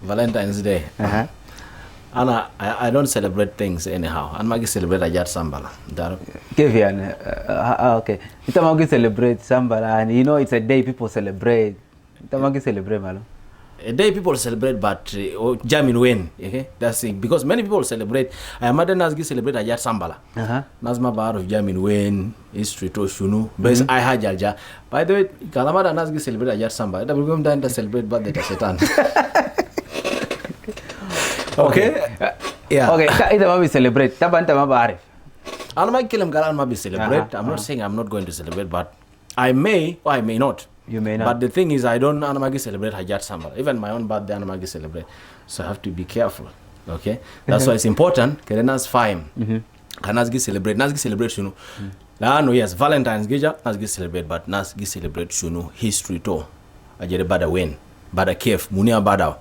Valentine's Day. And I don't celebrate things anyhow. And I celebrate Ajat Sambala. Kevian, okay. Itamagi celebrate Sambala, and you know it's a day people celebrate. Itamagi celebrate malo. A day people celebrate, but Jamin Wen. Okay, that's it. Because many people celebrate. I am Nazgi celebrate Ajat Sambala. Nazma bar of Jamin Wen, history to Shunu. Best I Hajaja. By the way, Kalamada Nazgi celebrate Ajat Sambala. That will go down to celebrate birthday to Satan. Okay. Yeah. Okay. Ita mabi celebrate. Taban tama Arif. Anama kilam galan mabi celebrate. I'm not saying I'm not going to celebrate, but I may or I may not. You may not. But the thing is, I don't anamagi celebrate Hajat Sambala. Even my own birthday anamagi celebrate. So I have to be careful. Okay. That's why it's important. Kerenas fine. Kanasgi celebrate. Nasgi celebrate shunu. No, yes, Valentines gija nasgi celebrate, but nasgi celebrate shunu history to. Ajere bada wen, bada kef, munia bada.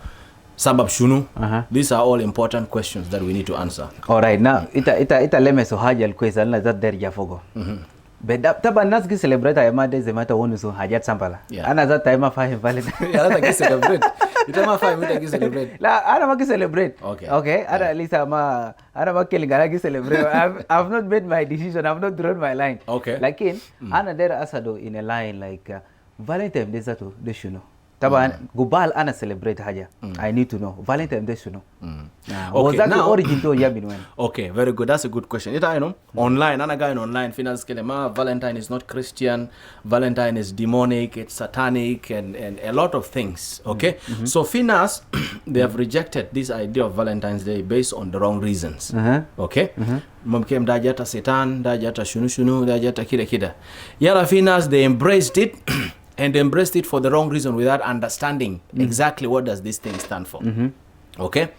Sabab shunu. These are all important questions that we need to answer. All right, now ita leme so hajal question na that there jafogo. But taba nasgi celebrate ayamade zemata wonu so Hajat Sambala. Ana that time fahim Valentine. Yeah, that ki celebrate. Ita ma fahim ita ki celebrate. La ana ma ki celebrate. Okay. Okay. Ana at least ana ma kelingara ki celebrate. I've not made my decision. I've not drawn my line. Okay. Like ana there asado in a line like Valentine Day zato de shuno. Taba gubal ana celebrate haja. I need to know. Valentine Day shuno. Okay, that now, origin to yamin when? Okay, very good. That's a good question. Ita know online, ana guy online finance kelema Valentine is not Christian. Valentine is demonic, it's satanic and a lot of things. Okay? So finance they have rejected this idea of Valentine's Day based on the wrong reasons. Okay? Mumkem dajata setan, dajata shunu, dajata kida. Yala finance they embraced it and embraced it for the wrong reason without understanding exactly what does this thing stand for. Okay?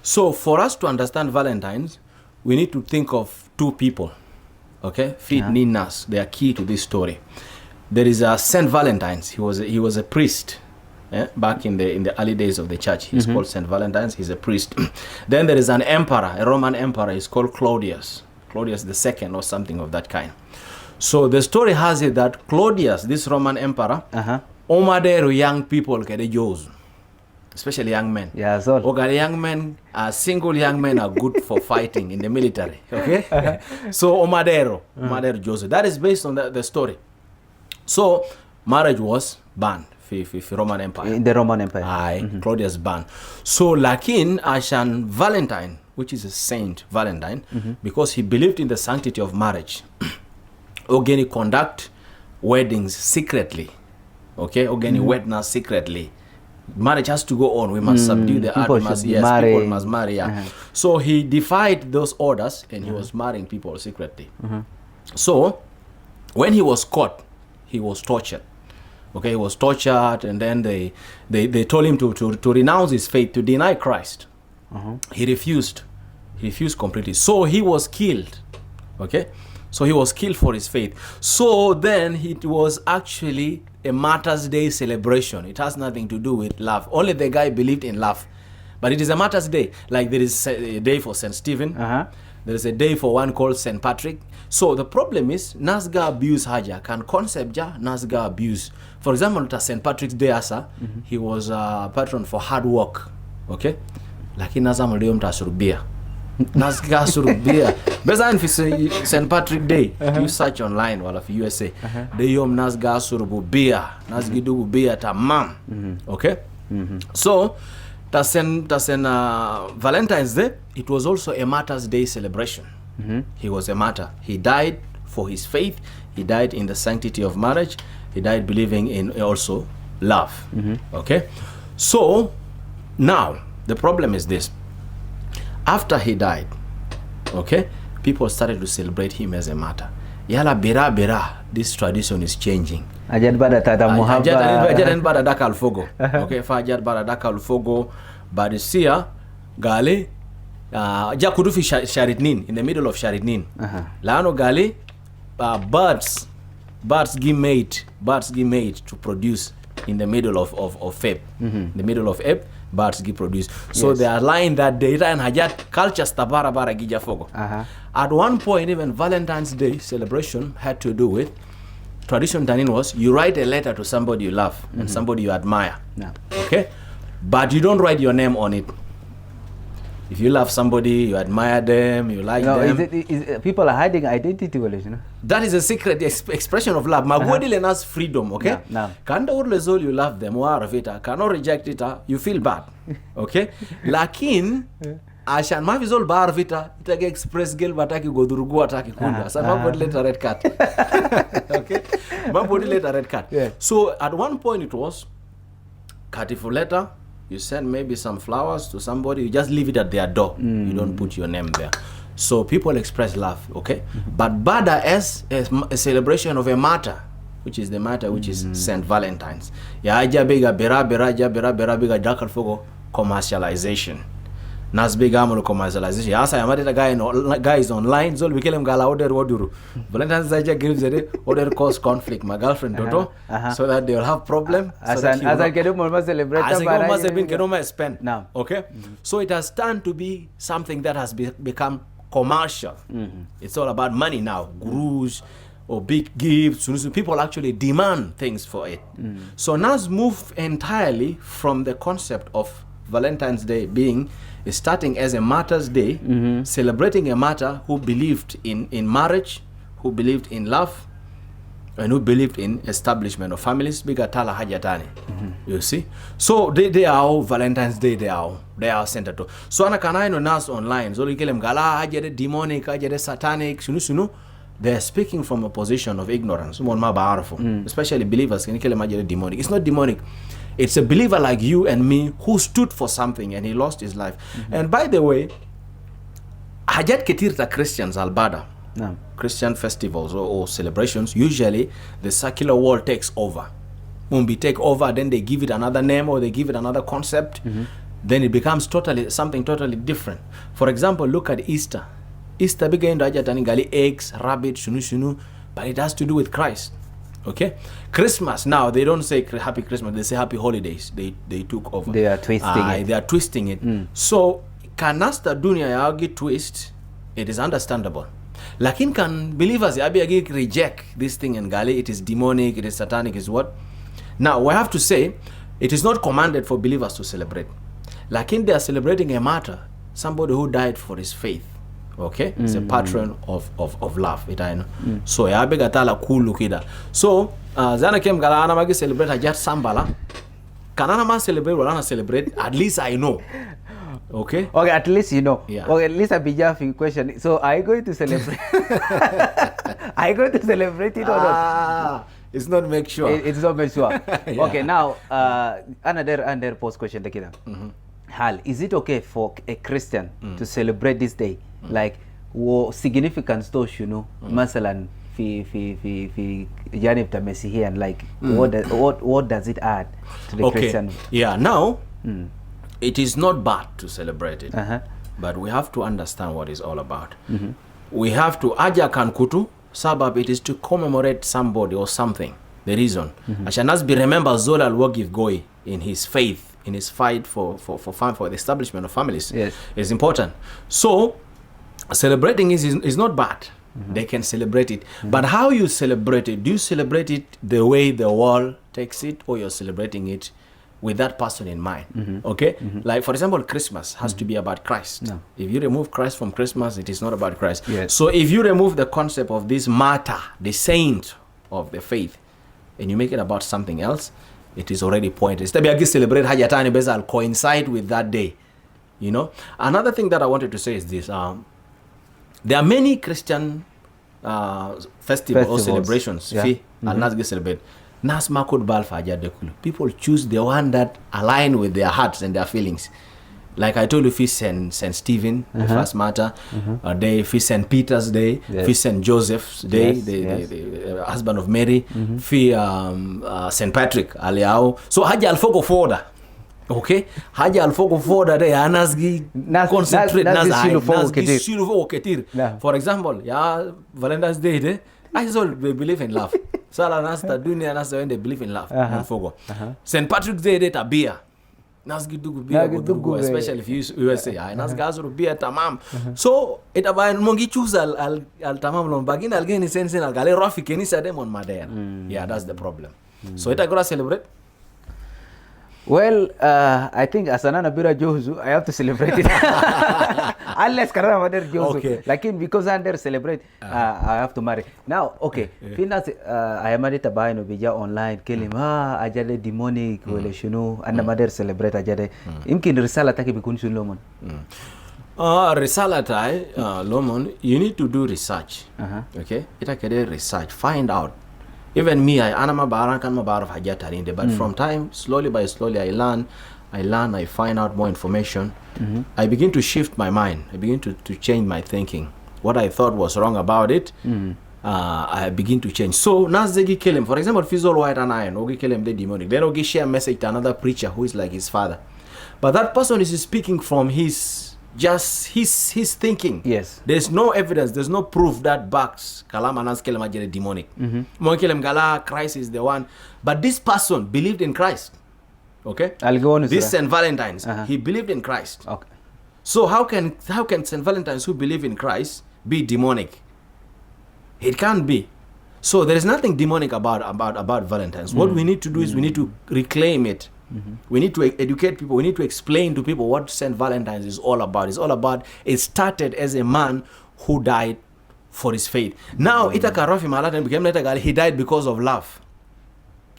So for us to understand Valentines, we need to think of two people. Okay? Feed Ninas, they are key to this story. There is a Saint Valentines. He was a priest. Back in the early days of the church. He's called Saint Valentines. He's a priest. Then there is an emperor, a Roman emperor. He's called Claudius. Claudius II or something of that kind. So the story has it that Claudius, this Roman emperor, omadero young people kede Jews, especially young men. Yeah, so young men, single young men are good for fighting in the military. Okay, so omadero Joseph. That is based on the story. So marriage was banned for Roman Empire. In the Roman Empire. Aye, Claudius banned. So Lakin Ashan Valentine, which is a Saint Valentine, because he believed in the sanctity of marriage. Ogeni conduct weddings secretly. Okay, Ogeni weddings secretly. Marriage has to go on. We must subdue the art. People must marry. Yeah. So he defied those orders and he was marrying people secretly. So when he was caught, he was tortured. Okay, he was tortured, and then they told him to renounce his faith, to deny Christ. He refused. He refused completely. So he was killed. Okay, so he was killed for his faith. So then it was actually a Martyrs' Day celebration. It has nothing to do with love. Only the guy believed in love. But it is a Martyrs' Day. Like there is a day for St. Stephen. There is a day for one called St. Patrick. So the problem is, Nasga abuse haja. Can concept ja Nasga abuse. For example, to St. Patrick's Day asa, he was a patron for hard work. Okay? Lakini Nasa mlio mta surubia. Nasga surubia. Beza in St. Patrick Day, you search online wala fi USA. De yom Nasga surubia. Nasgi dugu bia tamam. Okay? So Tasen Valentine's Day, it was also a Martyrs' Day celebration. He was a martyr. He died for his faith. He died in the sanctity of marriage. He died believing in also love. Okay? So, now, the problem is this. After he died, okay, people started to celebrate him as a martyr. Yala bira, this tradition is changing. Ajad bada tata muhabba. Ajad bada daka alfogo. Okay, fajad bada daka alfogo. Badisia gale jakudufi sharitnin, in the middle of sharitnin. Laano gale birds give mate to produce in the middle of Feb. The middle of Feb, birds give produce. So they are lying that data and hajat culture stabara bara gija fogo. At one point, even Valentine's Day celebration had to do with tradition. Tanin was you write a letter to somebody you love and somebody you admire. Okay, but you don't write your name on it. If you love somebody, you admire them, you like them. Is people are hiding identity, you know? That is a secret expression of love. Magwadi lenas freedom, okay? Kanda urlezol, you love them, waravita, cannot reject it, you feel bad, okay? Lakin, ashan mavizol barvita, itake express girl bataki godurugu ataki kunda. So mabodi let a red card, okay? Mabodi let a red card. Yeah. So at one point it was, Katifu letter. You send maybe some flowers to somebody, you just leave it at their door. You don't put your name there. So people express love, okay? But Bada as a celebration of a matter, which is the matter which is St. Valentine's. Ya aja bega bera bega dakal fogo commercialization. Nas bega amulo commercialization. Ya asa yamati guy is online, zol bikelem gala order woduru. Valentine's aja gives a order cause conflict. My girlfriend Toto, so that they will have problem. As I can celebrate spend. Now, okay? So it has turned to be something that has become commercial. It's all about money now. Gurus or big gifts. People actually demand things for it. So Nas moved entirely from the concept of Valentine's Day being starting as a Martyrs' Day, celebrating a martyr who believed in marriage, who believed in love, and who believed in establishment of families. Bigatala hajatani. You see? So they are all Valentine's Day, they are centered to. So anakanaino nas online. So likelem gala hajade demonic, hajade satanic, sunu. They are speaking from a position of ignorance. Especially believers. Demonic. It's not demonic. It's a believer like you and me who stood for something and he lost his life. And by the way, Hajat Ketirta Christians Albada, Christian festivals or celebrations, usually the secular world takes over. When we take over, then they give it another name or they give it another concept. Then it becomes something totally different. For example, look at Easter. Easter began to Hajatani eggs, rabbit, shunu, but it has to do with Christ. Okay, Christmas now they don't say Happy Christmas, they say Happy Holidays. They took over. They are twisting it. They are twisting it. So kanasta dunia yagi twist, it is understandable. Lakin can believers yabi reject this thing and gali it is demonic, it is satanic, is what? Now we have to say it is not commanded for believers to celebrate. Lakin they are celebrating a martyr, somebody who died for his faith. Okay, it's a patron of love. So ya bega tala kulu kida. So zana kem gala ana magi celebrate hajat sambala. Kanana ma celebrate wala na celebrate. At least I know. Okay. Okay, at least you know. Yeah. Okay, at least a bija question. So are you going to celebrate? Are you going to celebrate it or not? It's not make sure. It's not make sure. Yeah. Okay, now another post question takida. Hal, is it okay for a Christian to celebrate this day? Like, significance to masalan fi janib ta Messihian, like what does it add to the Christian? Yeah, now it is not bad to celebrate it, but we have to understand what it's all about. We have to aja kan kutu sabab, it is to commemorate somebody or something. The reason Ashanas be remember Zola al-Wagif Goi in his faith, in his fight for the establishment of families. Yes, is important. So celebrating is not bad. They can celebrate it. But how you celebrate it? Do you celebrate it the way the world takes it, or you're celebrating it with that person in mind? Okay? Like, for example, Christmas has to be about Christ. No. If you remove Christ from Christmas, it is not about Christ. Yes. So if you remove the concept of this martyr, the saint of the faith, and you make it about something else, it is already pointless. Celebrate Hajatani Bezal coincide with that day. You know? Another thing that I wanted to say is this. There are many Christian festivals or celebrations. Celebrate. People choose the one that align with their hearts and their feelings. Like I told you, Feast St. Stephen, the first martyr, day, Feast St. Peter's Day, Feast St. Joseph's Day, the husband of Mary, St. Patrick, Aliao. So Haja Alfogo Foda. Okay, Haja Alfogo Foda de Anasgi concentrate Nazgi. For example, Valentine's Day, I saw they believe in love. Sala Nasta Dunia Nasta when they believe in love. St. Patrick's Day, Tabia. Nasgi dugu bia gudugu, especially if you USA. Nasgi azuru bia tamam. So it abayan mongi choose al tamam lon bagin al geni sense al gale rafi keni sa demon madera. Yeah, that's the problem. So it agora celebrate. Well, I think as an Anabira Jozu, I have to celebrate it. Unless Karana Mader Jozu. Okay. Like because under celebrate, I have to marry. Now, okay. Finas, I am married to buy no bija online. Kelim, ajade demonic, wele shunu, and Mader celebrate ajade. Imkin risala taki bikun shulomon. Risala tai, Lomon, you need to do research. Okay? Ita kede research, find out. Even me, I but from time, slowly by slowly, I learn, I find out more information. I begin to shift my mind. I begin to change my thinking. What I thought was wrong about it, I begin to change. So, Nazegi kill him. For example, Fizzle White and Iron, Ogi kill him, the demonic. Then Ogi share a message to another preacher who is like his father. But that person is speaking from his thinking. Yes. There's no evidence, there's no proof that backs Kalamanas Kelemajere demonic. Monkelem Gala, Christ is the one. But this person believed in Christ. Okay? I'll go on. This St. Valentines, he believed in Christ. Okay. So how can St. Valentines who believe in Christ be demonic? It can't be. So there is nothing demonic about Valentines. What we need to do is we need to reclaim it. We need to educate people. We need to explain to people what St. Valentine's is all about. It's all about, it started as a man who died for his faith. Now, he died because of love.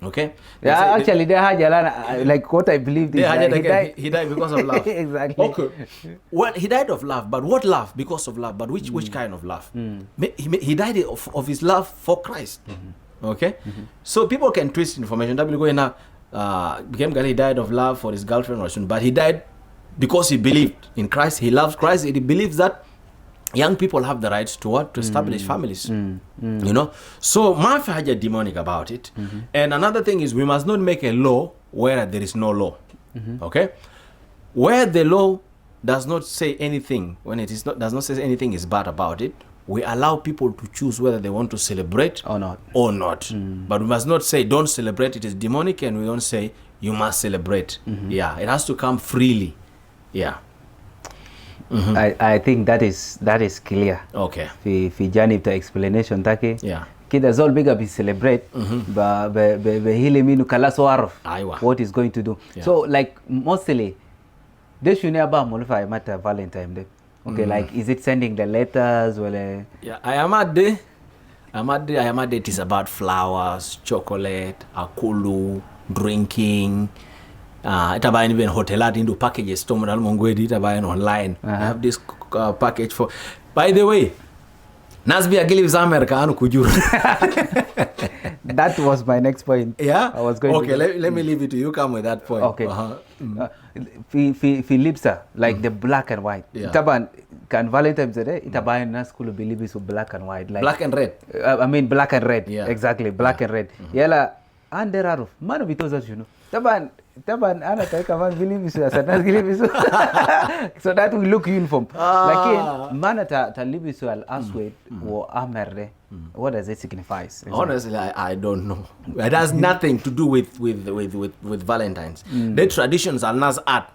Okay? Yeah, actually, like what I believed is he died because of love. Exactly. Okay. Well, he died of love, but what love? Because of love, but which kind of love? He died of his love for Christ. Okay? So people can twist information. He died of love for his girlfriend or something, but he died because he believed in Christ. He loves Christ. He believes that young people have the rights to what? To establish families. You know? So, Mafahaja demonic about it. And another thing is we must not make a law where there is no law. Okay? Where the law does not say anything, when it is not does not say anything is bad about it, we allow people to choose whether they want to celebrate or not. But we must not say don't celebrate, it is demonic, and we don't say you must celebrate. Yeah, it has to come freely. Yeah. I think that is clear. Okay. Fi janib ta explanation take. Yeah. Kida zol bigger be celebrate ba hile minu kala so arf what is going to do. Yeah. So like mostly they should never modify matter Valentine Day. Okay, like is it sending the letters? Well, yeah, I am at day. It is about flowers, chocolate, akulu, drinking. Itabayan even hotelat into packages. Tomonal mongwedi itabayan online. I have this package for. By the way, Nasbi agili America anu kujur. That was my next point. Yeah. I was going. Okay, let me leave it to you. Come with that point. Okay. Philipsa, like the black and white. Yeah. Taban can Valentine's Day itabayan na school believe so black and white, like black and red. I mean black and red. Yeah. Exactly, black and red. Yala and there are man of it, you know. Taban ana taika man believe so asana believe so. So that will look uniform. Like man ta live so al aswed or amerde. What does it signify? Exactly. Honestly, I don't know. It has nothing to do with Valentine's. The traditions are Nas art.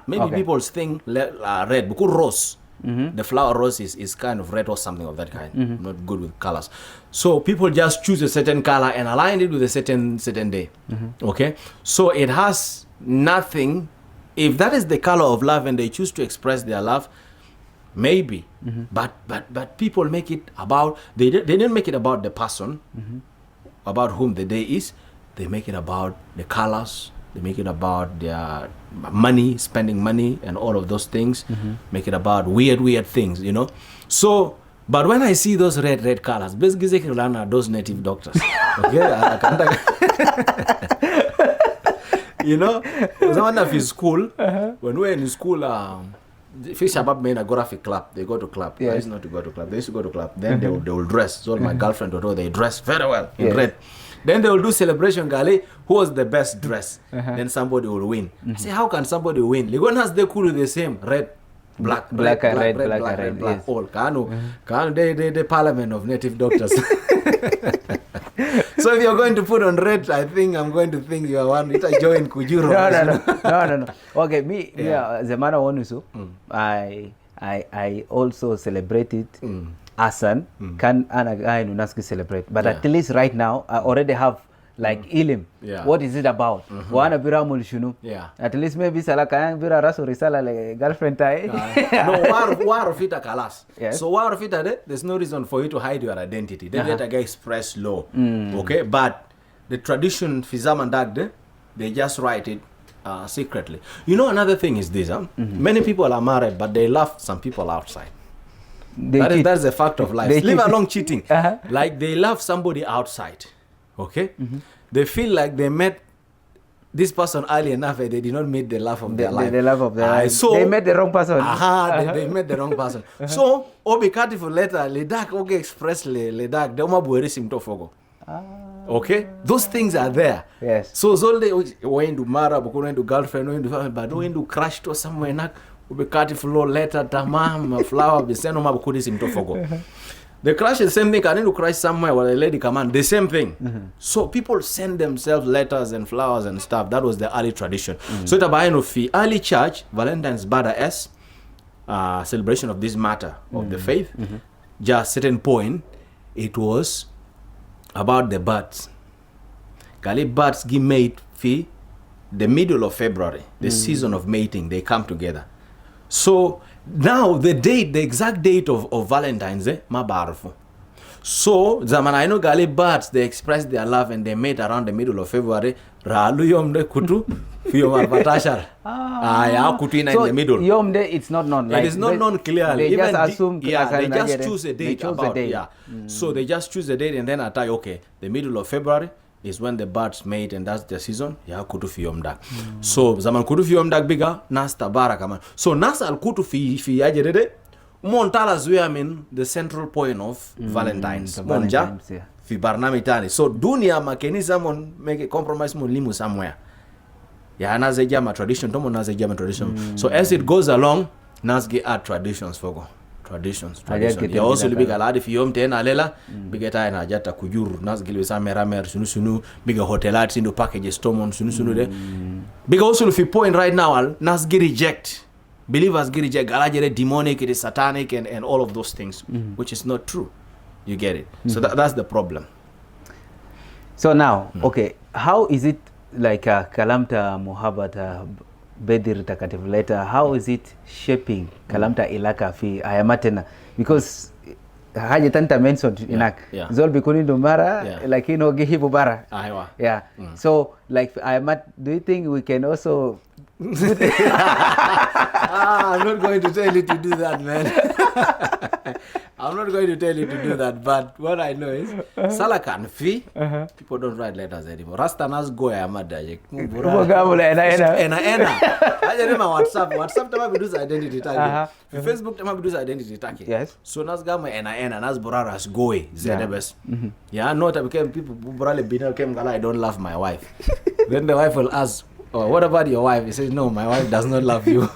Maybe people think red because rose. The flower rose is kind of red or something of that kind. Not good with colors. So people just choose a certain color and align it with a certain day. Okay? So it has nothing. If that is the color of love and they choose to express their love, maybe. But people make it about, they didn't make it about the person, about whom the day is. They make it about the colors. They make it about their money, spending money and all of those things. Make it about weird things, you know. So, but when I see those red colors, basically those native doctors. Okay? You know, someone of his school, when we were in school, Fish Shabab made a graphic club. They go to club. Yes. I used not to go to club. They used to go to club. Then they will dress. So my girlfriend or they dress very well in red. Then they will do celebration, Gali. Who was the best dress? Then somebody will win. I say, how can somebody win? Ligonas they could do the same. Red, black, black, red, yes. all. Kanu, the parliament of native doctors. So if you're going to put on red, I think I'm going to think you are one. It's a join Kujuro. No. Okay, me, the man I want to I also celebrated Asan. Can Anagai Nunaski celebrate? But at least right now, I already have like ilim. Yeah. What is it about? Wana bira mulshunu. Yeah. At least maybe sala kayang bira raso risala like girlfriend tai. No, war of it a kalas. Yes. So war of it there's no reason for you to hide your identity. They let a guy express law. Okay, but the tradition fizam and they just write it secretly. You know, another thing is this. Many people are married, but they love some people outside. That's a fact of life. Leave alone cheating. Like they love somebody outside. Okay? They feel like they met this person early enough and they did not meet the love of their life. The love of their life. So, they met the wrong person. They met the wrong person. So, obi careful later, ledak oge express ledak, de oma bueri simto fogo. Okay? Those things are there. Yes. So, Zolde went to Mara, went to girlfriend, went to family, but went to crash to somewhere nak. Ubekati flow letter tamam flower biseno mabukudi simtofogo. The crash is the same thing. Can you crash somewhere where a lady come on? The same thing. So people send themselves letters and flowers and stuff. That was the early tradition. So it's about the early church, Valentine's bada as celebration of this matter of the faith. Just certain point, it was about the birds. Kali birds give mate fee the middle of February, the season of mating, they come together. So now the exact date of Valentine's, mabarfu. So zamana gali birds, they express their love and they mate around the middle of February. Ralu yomde kutu fiyomar batashar. Ya kutu in the middle. Yomde, it's not known. Like, it is not known clearly. They just assume. They just choose a date. So they just choose a date and then attack. Okay, the middle of February is when the birds mate and that's the season. Ya kutu fiyomdak. So zaman kutu fiyomdak biga nas tabara kaman. So nas al kutu fi ajerede. Montala zuya the central point of Valentine's. Monja fi barnami tani. So dunia makeniza mon make a compromise mon limu somewhere. Ya nazeja ma tradition tomo nazeja ma tradition. So as it goes along, nasge add traditions fogo. Traditions. Ya also biga ladi fi yom tena lela biga ta na jata kujuru nasgilwe sa meramer sunu biga hotelati ndo packages tomon sunu de. Biga also fi point right now nasge reject. Believers get reject, galajere demonic, it is satanic and all of those things, which is not true. You get it? So that's the problem. So now, okay, how is it like Kalamta Muhabbat Bedir Takativ letter, how is it shaping Kalamta Ilaka fi Ayamatena? Because Haji Tanta mentioned inak Zol Bikuni Dumara, like Gihibu Bara. Yeah. So like Ayamat, do you think we can also I'm not going to tell you to do that, man. I'm not going to tell you to do that, but what I know is Salakan fee, people don't write letters anymore. Rastanas go Amada. I don't know WhatsApp tama bidu's identity tag. Facebook tama bidu's identity tag. Yes. So nas gama ena nas boraras goe zedebes. Yeah, not became people borale bina came gala I don't love my wife. Then the wife will ask, oh, what about your wife? He says, no, my wife does not love you.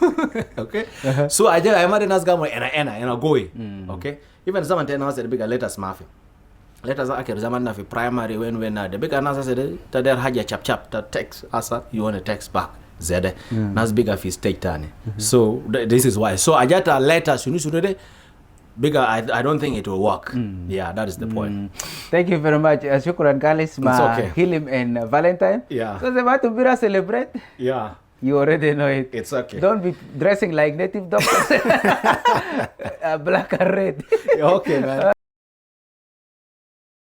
Okay? So I might ask gama ena goe. Okay? Even someone tell us the bigger letters mafi. Letters are zaman na fi primary when the bigger nasa said ta der haja chap ta text asa you want to text back. Zede. Nas bigger fi stage tani. So this is why. So ajata letters sunu bigger I don't think it will work. Yeah, that is the point. Thank you very much. Shukran Kalis ma Hilim and Valentine. Yeah. So the to Bira celebrate. Yeah. You already know it. It's okay. Don't be dressing like native doctors. Black and red. Okay, man.